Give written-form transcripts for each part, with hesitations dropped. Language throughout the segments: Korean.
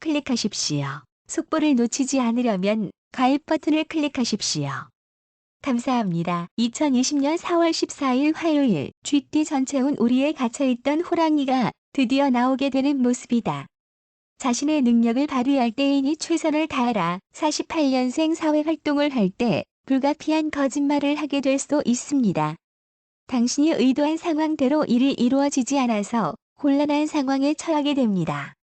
클릭하십시오. 속보를 놓치지 않으려면 가입 버튼을 클릭하십시오. 감사합니다. 2020년 4월 14일 화요일 쥐띠 전체운 우리에 갇혀있던 호랑이가 드디어 나오게 되는 모습이다. 자신의 능력을 발휘할 때이니 최선을 다하라. 48년생 사회활동을 할 때 불가피한 거짓말을 하게 될 수도 있습니다. 당신이 의도한 상황대로 일이 이루어지지 않아서 곤란한 상황에 처하게 됩니다.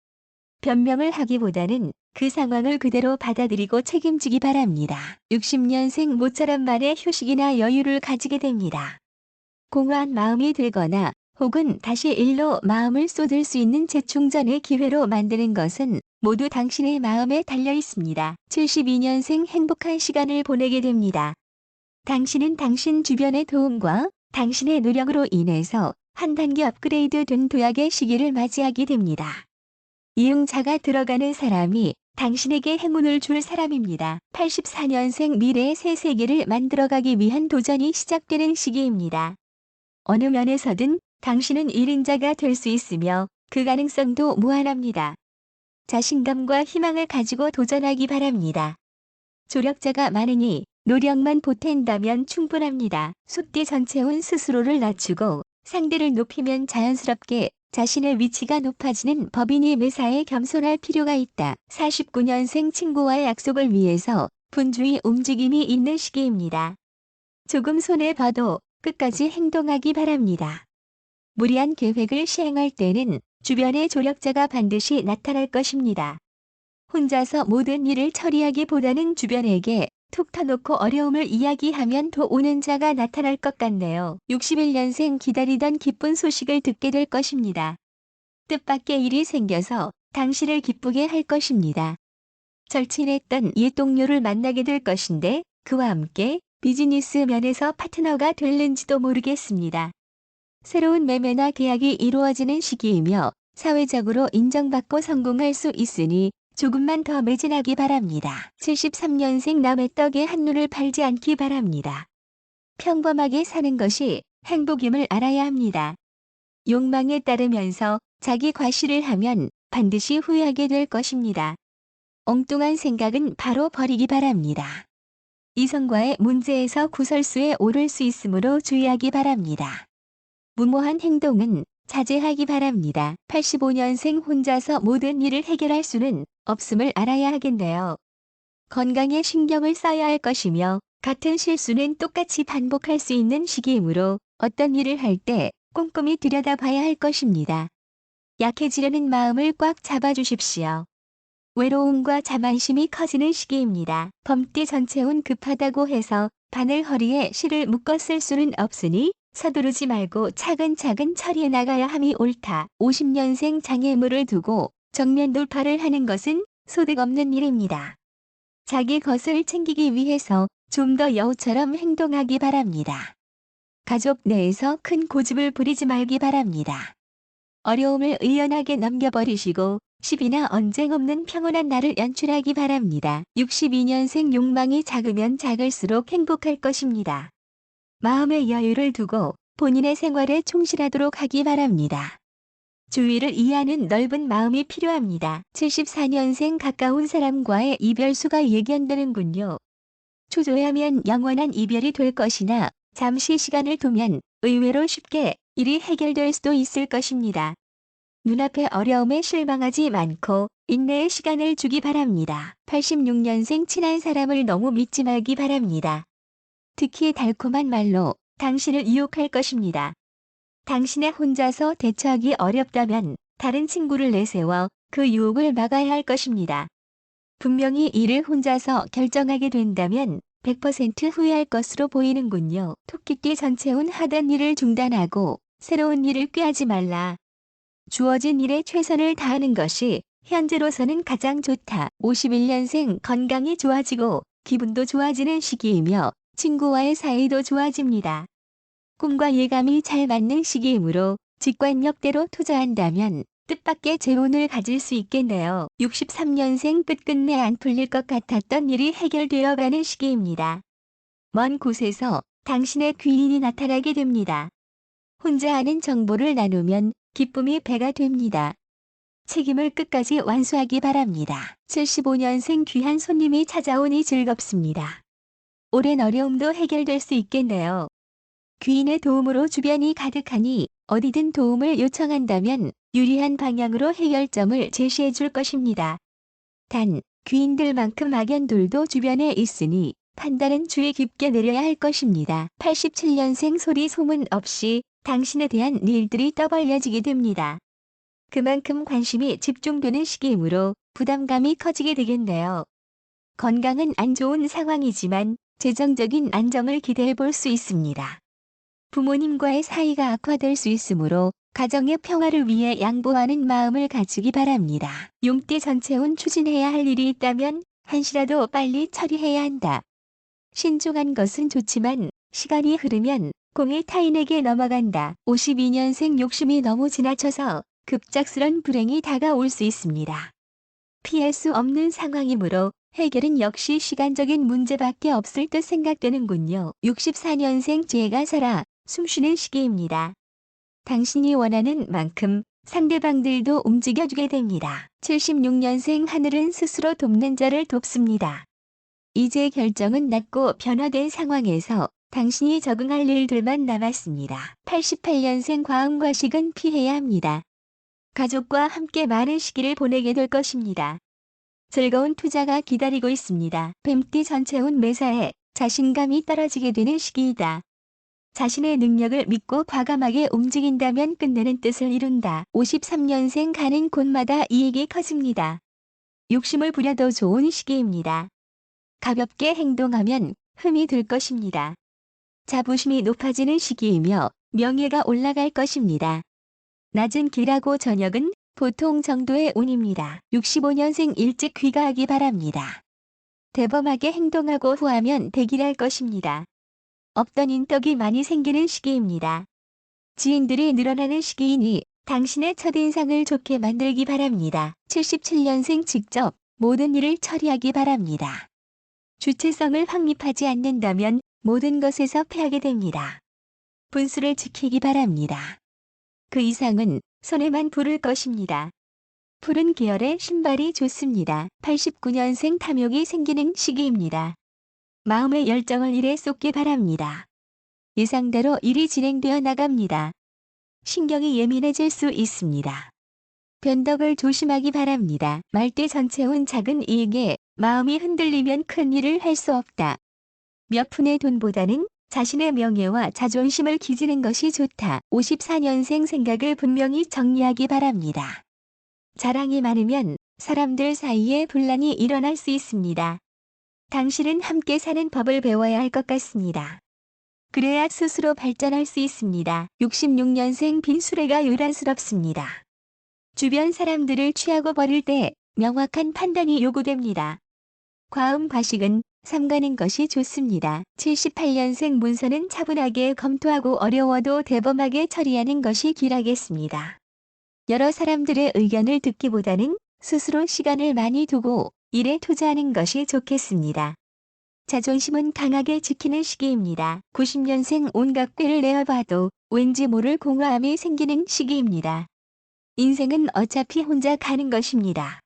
변명을 하기보다는 그 상황을 그대로 받아들이고 책임지기 바랍니다. 60년생 모처럼 만의 휴식이나 여유를 가지게 됩니다. 공허한 마음이 들거나 혹은 다시 일로 마음을 쏟을 수 있는 재충전의 기회로 만드는 것은 모두 당신의 마음에 달려 있습니다. 72년생 행복한 시간을 보내게 됩니다. 당신은 당신 주변의 도움과 당신의 노력으로 인해서 한 단계 업그레이드 된 도약의 시기를 맞이하게 됩니다. 이응자가 들어가는 사람이 당신에게 행운을 줄 사람입니다. 84년생 미래의 새 세계를 만들어가기 위한 도전이 시작되는 시기입니다. 어느 면에서든 당신은 1인자가 될 수 있으며 그 가능성도 무한합니다. 자신감과 희망을 가지고 도전하기 바랍니다. 조력자가 많으니 노력만 보탠다면 충분합니다. 숫띠 전체운 스스로를 낮추고 상대를 높이면 자연스럽게 자신의 위치가 높아지는 법이니 매사에 겸손할 필요가 있다. 49년생 친구와의 약속을 위해서 분주히 움직임이 있는 시기입니다. 조금 손해봐도 끝까지 행동하기 바랍니다. 무리한 계획을 시행할 때는 주변의 조력자가 반드시 나타날 것입니다. 혼자서 모든 일을 처리하기보다는 주변에게 툭 터놓고 어려움을 이야기하면 더 오는 자가 나타날 것 같네요. 61년생 기다리던 기쁜 소식을 듣게 될 것입니다. 뜻밖의 일이 생겨서 당신을 기쁘게 할 것입니다. 절친했던 옛 동료를 만나게 될 것인데 그와 함께 비즈니스 면에서 파트너가 될는지도 모르겠습니다. 새로운 매매나 계약이 이루어지는 시기이며 사회적으로 인정받고 성공할 수 있으니 조금만 더 매진하기 바랍니다. 73년생 남의 떡에 한눈을 팔지 않기 바랍니다. 평범하게 사는 것이 행복임을 알아야 합니다. 욕망에 따르면서 자기 과시를 하면 반드시 후회하게 될 것입니다. 엉뚱한 생각은 바로 버리기 바랍니다. 이성과의 문제에서 구설수에 오를 수 있으므로 주의하기 바랍니다. 무모한 행동은 자제하기 바랍니다. 85년생 혼자서 모든 일을 해결할 수는 없음을 알아야 하겠네요. 건강에 신경을 써야 할 것이며 같은 실수는 똑같이 반복할 수 있는 시기이므로 어떤 일을 할 때 꼼꼼히 들여다봐야 할 것입니다. 약해지려는 마음을 꽉 잡아주십시오. 외로움과 자만심이 커지는 시기입니다. 범띠 전체운 급하다고 해서 바늘 허리에 실을 묶어 쓸 수는 없으니 서두르지 말고 차근차근 처리해 나가야 함이 옳다. 50년생 장애물을 두고 정면 돌파를 하는 것은 소득 없는 일입니다. 자기 것을 챙기기 위해서 좀 더 여우처럼 행동하기 바랍니다. 가족 내에서 큰 고집을 부리지 말기 바랍니다. 어려움을 의연하게 넘겨버리시고 시비나 언쟁 없는 평온한 날을 연출하기 바랍니다. 62년생 욕망이 작으면 작을수록 행복할 것입니다. 마음의 여유를 두고 본인의 생활에 충실하도록 하기 바랍니다. 주위를 이해하는 넓은 마음이 필요합니다. 74년생 가까운 사람과의 이별수가 예견되는군요. 초조해하면 영원한 이별이 될 것이나 잠시 시간을 두면 의외로 쉽게 일이 해결될 수도 있을 것입니다. 눈앞의 어려움에 실망하지 않고 인내의 시간을 주기 바랍니다. 86년생 친한 사람을 너무 믿지 말기 바랍니다. 특히 달콤한 말로 당신을 유혹할 것입니다. 당신의 혼자서 대처하기 어렵다면 다른 친구를 내세워 그 유혹을 막아야 할 것입니다. 분명히 일을 혼자서 결정하게 된다면 100% 후회할 것으로 보이는군요. 토끼띠 전체운 하던 일을 중단하고 새로운 일을 꾀하지 말라. 주어진 일에 최선을 다하는 것이 현재로서는 가장 좋다. 51년생 건강이 좋아지고 기분도 좋아지는 시기이며 친구와의 사이도 좋아집니다. 꿈과 예감이 잘 맞는 시기이므로 직관력대로 투자한다면 뜻밖의 재운을 가질 수 있겠네요. 63년생 끝끝내 안 풀릴 것 같았던 일이 해결되어 가는 시기입니다. 먼 곳에서 당신의 귀인이 나타나게 됩니다. 혼자 아는 정보를 나누면 기쁨이 배가 됩니다. 책임을 끝까지 완수하기 바랍니다. 75년생 귀한 손님이 찾아오니 즐겁습니다. 오랜 어려움도 해결될 수 있겠네요. 귀인의 도움으로 주변이 가득하니 어디든 도움을 요청한다면 유리한 방향으로 해결점을 제시해 줄 것입니다. 단, 귀인들만큼 악연들도 주변에 있으니 판단은 주의 깊게 내려야 할 것입니다. 87년생 소리 소문 없이 당신에 대한 일들이 떠벌려지게 됩니다. 그만큼 관심이 집중되는 시기이므로 부담감이 커지게 되겠네요. 건강은 안 좋은 상황이지만 재정적인 안정을 기대해 볼 수 있습니다. 부모님과의 사이가 악화될 수 있으므로 가정의 평화를 위해 양보하는 마음을 가지기 바랍니다. 용띠 전체운 추진해야 할 일이 있다면 한시라도 빨리 처리해야 한다. 신중한 것은 좋지만 시간이 흐르면 공이 타인에게 넘어간다. 52년생 욕심이 너무 지나쳐서 급작스런 불행이 다가올 수 있습니다. 피할 수 없는 상황이므로 해결은 역시 시간적인 문제밖에 없을 듯 생각되는군요. 64년생 쥐가 살아 숨쉬는 시기입니다. 당신이 원하는 만큼 상대방들도 움직여주게 됩니다. 76년생 하늘은 스스로 돕는 자를 돕습니다. 이제 결정은 났고 변화된 상황에서 당신이 적응할 일들만 남았습니다. 88년생 과음과식은 피해야 합니다. 가족과 함께 많은 시기를 보내게 될 것입니다. 즐거운 투자가 기다리고 있습니다. 뱀띠 전체운 매사에 자신감이 떨어지게 되는 시기이다. 자신의 능력을 믿고 과감하게 움직인다면 끝내는 뜻을 이룬다. 53년생 가는 곳마다 이익이 커집니다. 욕심을 부려도 좋은 시기입니다. 가볍게 행동하면 흠이 들 것입니다. 자부심이 높아지는 시기이며 명예가 올라갈 것입니다. 낮은 길하고 저녁은 보통 정도의 운입니다. 65년생 일찍 귀가하기 바랍니다. 대범하게 행동하고 후하면 대기할 것입니다. 없던 인덕이 많이 생기는 시기입니다. 지인들이 늘어나는 시기이니 당신의 첫인상을 좋게 만들기 바랍니다. 77년생 직접 모든 일을 처리하기 바랍니다. 주체성을 확립하지 않는다면 모든 것에서 패하게 됩니다. 분수를 지키기 바랍니다. 그 이상은 손에만 부를 것입니다. 푸른 계열의 신발이 좋습니다. 89년생 탐욕이 생기는 시기입니다. 마음의 열정을 일에 쏟기 바랍니다. 예상대로 일이 진행되어 나갑니다. 신경이 예민해질 수 있습니다. 변덕을 조심하기 바랍니다. 말띠 전체운 작은 이익에 마음이 흔들리면 큰 일을 할 수 없다. 몇 푼의 돈보다는 자신의 명예와 자존심을 기지는 것이 좋다. 54년생 생각을 분명히 정리하기 바랍니다. 자랑이 많으면 사람들 사이에 분란이 일어날 수 있습니다. 당신은 함께 사는 법을 배워야 할 것 같습니다. 그래야 스스로 발전할 수 있습니다. 66년생 빈수레가 요란스럽습니다. 주변 사람들을 취하고 버릴 때 명확한 판단이 요구됩니다. 과음 과식은 삼가는 것이 좋습니다. 78년생 문서는 차분하게 검토하고 어려워도 대범하게 처리하는 것이 길하겠습니다. 여러 사람들의 의견을 듣기보다는 스스로 시간을 많이 두고 일에 투자하는 것이 좋겠습니다. 자존심은 강하게 지키는 시기입니다. 90년생 온갖 꾀를 내어봐도 왠지 모를 공허함이 생기는 시기입니다. 인생은 어차피 혼자 가는 것입니다.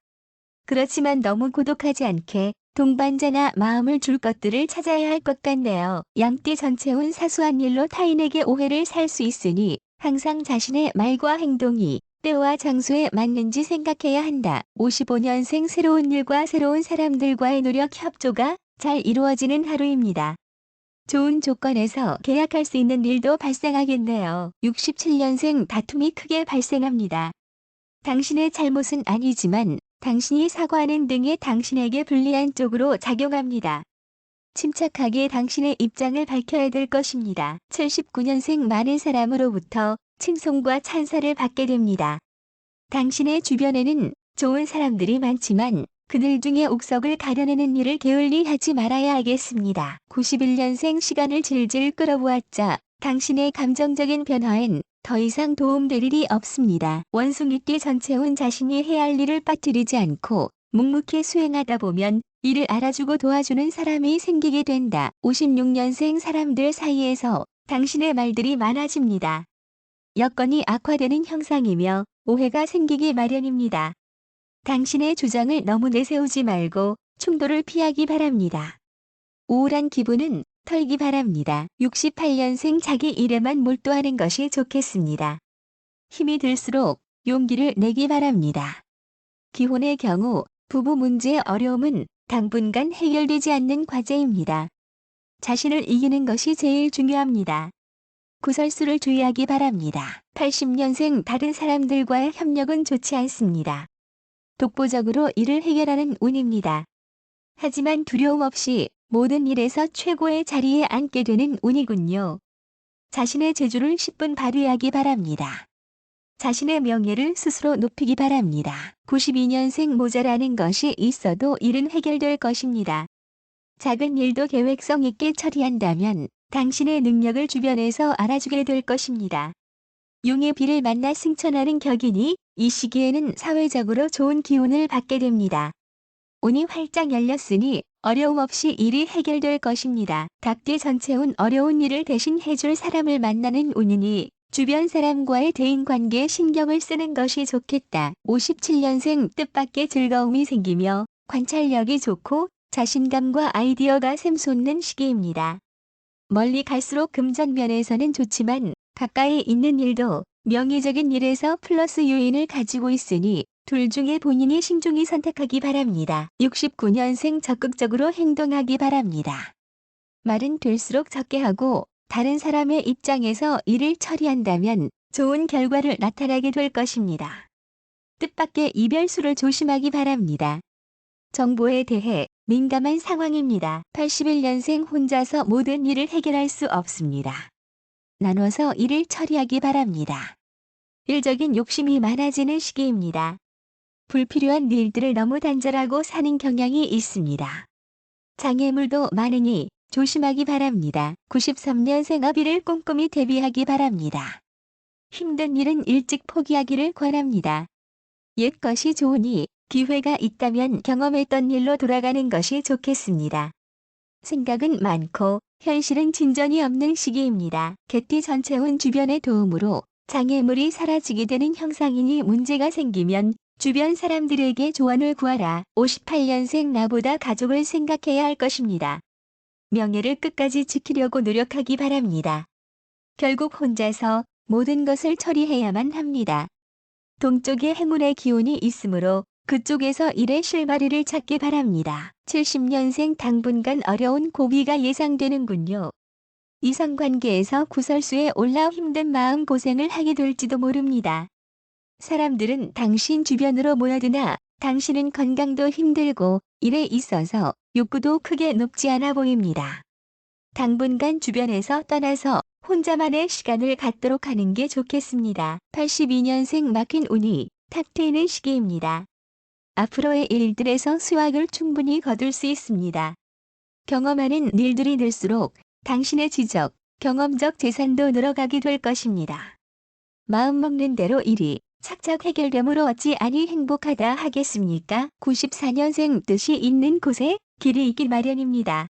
그렇지만 너무 고독하지 않게 동반자나 마음을 줄 것들을 찾아야 할 것 같네요. 양띠 전체운 사소한 일로 타인에게 오해를 살 수 있으니 항상 자신의 말과 행동이 때와 장소에 맞는지 생각해야 한다. 55년생 새로운 일과 새로운 사람들과의 노력 협조가 잘 이루어지는 하루입니다. 좋은 조건에서 계약할 수 있는 일도 발생하겠네요. 67년생 다툼이 크게 발생합니다. 당신의 잘못은 아니지만 당신이 사과하는 등의 당신에게 불리한 쪽으로 작용합니다. 침착하게 당신의 입장을 밝혀야 될 것입니다. 79년생 많은 사람으로부터 칭송과 찬사를 받게 됩니다. 당신의 주변에는 좋은 사람들이 많지만 그들 중에 옥석을 가려내는 일을 게을리 하지 말아야 하겠습니다. 91년생 시간을 질질 끌어보았자 당신의 감정적인 변화엔 더 이상 도움될 일이 없습니다. 원숭이띠 전체운 자신이 해야 할 일을 빠뜨리지 않고 묵묵히 수행하다 보면 이를 알아주고 도와주는 사람이 생기게 된다. 56년생 사람들 사이에서 당신의 말들이 많아집니다. 여건이 악화되는 형상이며 오해가 생기기 마련입니다. 당신의 주장을 너무 내세우지 말고 충돌을 피하기 바랍니다. 우울한 기분은 털기 바랍니다. 68년생 자기 일에만 몰두하는 것이 좋겠습니다. 힘이 들수록 용기를 내기 바랍니다. 기혼의 경우 부부 문제의 어려움은 당분간 해결되지 않는 과제입니다. 자신을 이기는 것이 제일 중요합니다. 구설수를 주의하기 바랍니다. 80년생 다른 사람들과의 협력은 좋지 않습니다. 독보적으로 일을 해결하는 운입니다. 하지만 두려움 없이 모든 일에서 최고의 자리에 앉게 되는 운이군요. 자신의 재주를 10분 발휘하기 바랍니다. 자신의 명예를 스스로 높이기 바랍니다. 92년생 모자라는 것이 있어도 일은 해결될 것입니다. 작은 일도 계획성 있게 처리한다면 당신의 능력을 주변에서 알아주게 될 것입니다. 용의 비를 만나 승천하는 격이니 이 시기에는 사회적으로 좋은 기운을 받게 됩니다. 운이 활짝 열렸으니 어려움 없이 일이 해결될 것입니다. 닭띠 전체운 어려운 일을 대신 해줄 사람을 만나는 운이니 주변 사람과의 대인관계에 신경을 쓰는 것이 좋겠다. 57년생 뜻밖의 즐거움이 생기며 관찰력이 좋고 자신감과 아이디어가 샘솟는 시기입니다. 멀리 갈수록 금전면에서는 좋지만 가까이 있는 일도 명의적인 일에서 플러스 요인을 가지고 있으니 둘 중에 본인이 신중히 선택하기 바랍니다. 69년생 적극적으로 행동하기 바랍니다. 말은 될수록 적게 하고 다른 사람의 입장에서 일을 처리한다면 좋은 결과를 나타나게 될 것입니다. 뜻밖의 이별수를 조심하기 바랍니다. 정보에 대해 민감한 상황입니다. 81년생 혼자서 모든 일을 해결할 수 없습니다. 나눠서 일을 처리하기 바랍니다. 일적인 욕심이 많아지는 시기입니다. 불필요한 일들을 너무 단절하고 사는 경향이 있습니다. 장애물도 많으니 조심하기 바랍니다. 93년생 어비를 꼼꼼히 대비하기 바랍니다. 힘든 일은 일찍 포기하기를 권합니다. 옛 것이 좋으니 기회가 있다면 경험했던 일로 돌아가는 것이 좋겠습니다. 생각은 많고 현실은 진전이 없는 시기입니다. 개띠 전체운 주변의 도움으로 장애물이 사라지게 되는 형상이니 문제가 생기면 주변 사람들에게 조언을 구하라. 58년생 나보다 가족을 생각해야 할 것입니다. 명예를 끝까지 지키려고 노력하기 바랍니다. 결국 혼자서 모든 것을 처리해야만 합니다. 동쪽에 행운의 기운이 있으므로 그쪽에서 일의 실마리를 찾기 바랍니다. 70년생 당분간 어려운 고비가 예상되는군요. 이성관계에서 구설수에 올라 힘든 마음고생을 하게 될지도 모릅니다. 사람들은 당신 주변으로 모여드나 당신은 건강도 힘들고 일에 있어서 욕구도 크게 높지 않아 보입니다. 당분간 주변에서 떠나서 혼자만의 시간을 갖도록 하는 게 좋겠습니다. 82년생 막힌 운이 탁 트이는 시기입니다. 앞으로의 일들에서 수확을 충분히 거둘 수 있습니다. 경험하는 일들이 늘수록 당신의 지적, 경험적 재산도 늘어가게 될 것입니다. 마음먹는 대로 일이 착착 해결됨으로 어찌 아니 행복하다 하겠습니까? 94년생 뜻이 있는 곳에 길이 있기 마련입니다.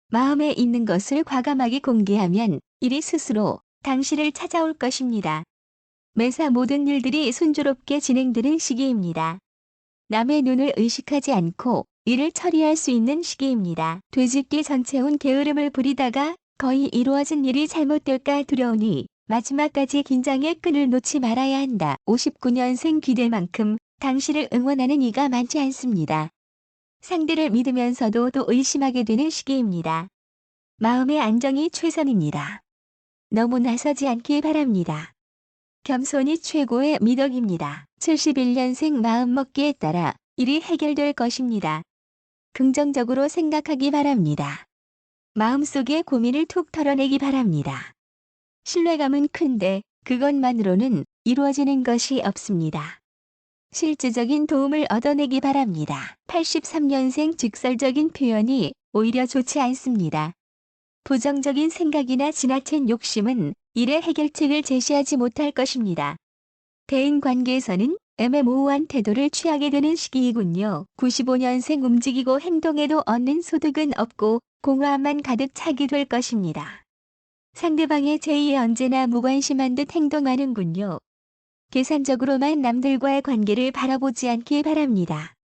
마음에 있는 것을 과감하게 공개하면 일이 스스로 당신을 찾아올 것입니다. 매사 모든 일들이 순조롭게 진행되는 시기입니다. 남의 눈을 의식하지 않고 일을 처리할 수 있는 시기입니다. 돼지띠 전체운 게으름을 부리다가 거의 이루어진 일이 잘못될까 두려우니 마지막까지 긴장의 끈을 놓지 말아야 한다. 59년생 귀대만큼 당신을 응원하는 이가 많지 않습니다. 상대를 믿으면서도 또 의심하게 되는 시기입니다. 마음의 안정이 최선입니다. 너무 나서지 않길 바랍니다. 겸손이 최고의 미덕입니다. 71년생 마음먹기에 따라 일이 해결될 것입니다. 긍정적으로 생각하기 바랍니다. 마음속의 고민을 툭 털어내기 바랍니다. 신뢰감은 큰데 그것만으로는 이루어지는 것이 없습니다. 실질적인 도움을 얻어내기 바랍니다. 83년생 직설적인 표현이 오히려 좋지 않습니다. 부정적인 생각이나 지나친 욕심은 일의 해결책을 제시하지 못할 것입니다. 대인관계에서는 애매모호한 태도를 취하게 되는 시기이군요. 95년생 움직이고 행동에도 얻는 소득은 없고 공허함만 가득 차게 될 것입니다. 상대방의 제의에 언제나 무관심한 듯 행동하는군요. 계산적으로만 남들과의 관계를 바라보지 않길 바랍니다.